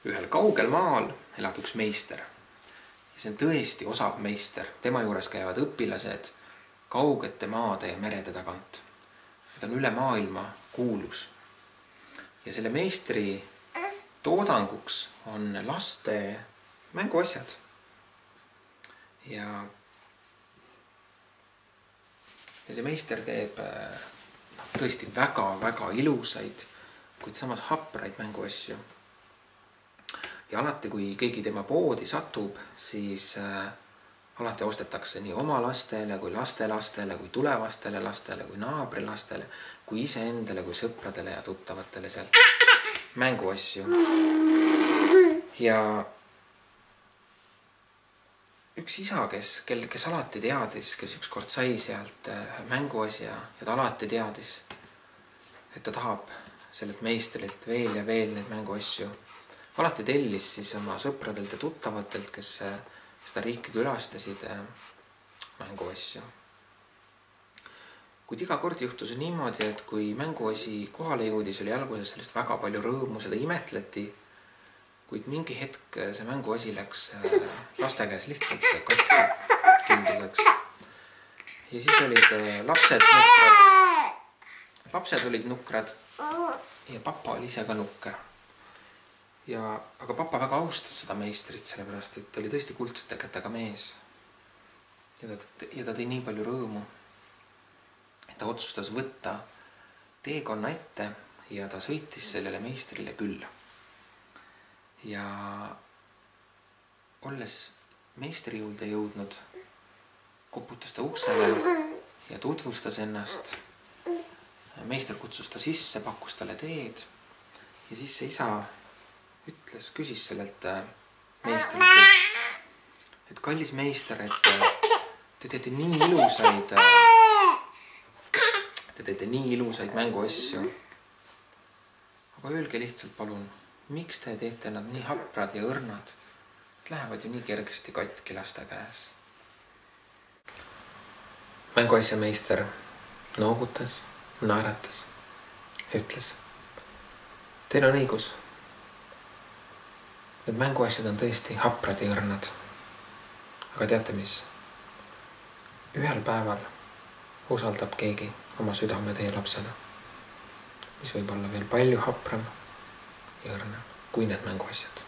Ühel kaugel maal elab üks meister. Ja see on tõesti osav meister. Tema juures käivad õpilased kaugete maade ja merede tagant. Ta on üle maailma kuulus. Ja selle meistri toodanguks on laste mänguasjad. Ja see meister teeb tõesti väga ilusaid, kuid samas hapraid mänguasju. Ja alati, kui keegi tema poodi satub, siis alati ostetakse nii oma lastele, kui lastelastele, kui tulevastele lastele, kui naabrilastele, kui iseendale, kui sõpradele ja tuttavatele sealt mänguasju. Ja üks isa, kes alati teadis, kes ükskord sai sealt mänguasja ja ta alati teadis, et ta tahab sellelt meistrilt veel ja veel neid mänguasju. Alati tellis siis oma sõpradelt ja tuttavatelt, kes seda riiki külastasid mänguasju. Kuid iga kord juhtus niimoodi, et kui mänguasi kohale jõudis, oli alguses sellest väga palju rõõmu, seda imetleti, kuid mingi hetk see mänguasi läks laste käes lihtsalt katki kindluseks. Ja siis olid lapsed olid nukrad ja papa oli ise ka nukker. Aga papa väga austas seda meistrit, sellepärast, et ta oli tõesti kuldsete kätega mees. Ja ta tõi nii palju rõõmu, et ta otsustas võtta teekonna ette ja ta sõitis sellele meistrile külla. Ja olles meistri juurde jõudnud, koputas ta uksele ja tutvustas ennast. Meister kutsus ta sisse, pakkus talle teed ja siis see isa küsis sellelt meistrilt, et kallis meister, et te teete nii ilusaid mänguasju. Aga öelge lihtsalt palun, miks te teete nad nii haprad ja õrnad? Lähevad ju nii kergesti katki laste käes. Mänguasja meister noogutas, naeratas, ütles, teil on õigus. Need mänguasjad on tõesti haprad ja õrnad. Aga teate mis? Ühel päeval usaldab keegi oma südame teie lapsele, mis võib olla veel palju hapram ja õrnem kui need mänguasjad.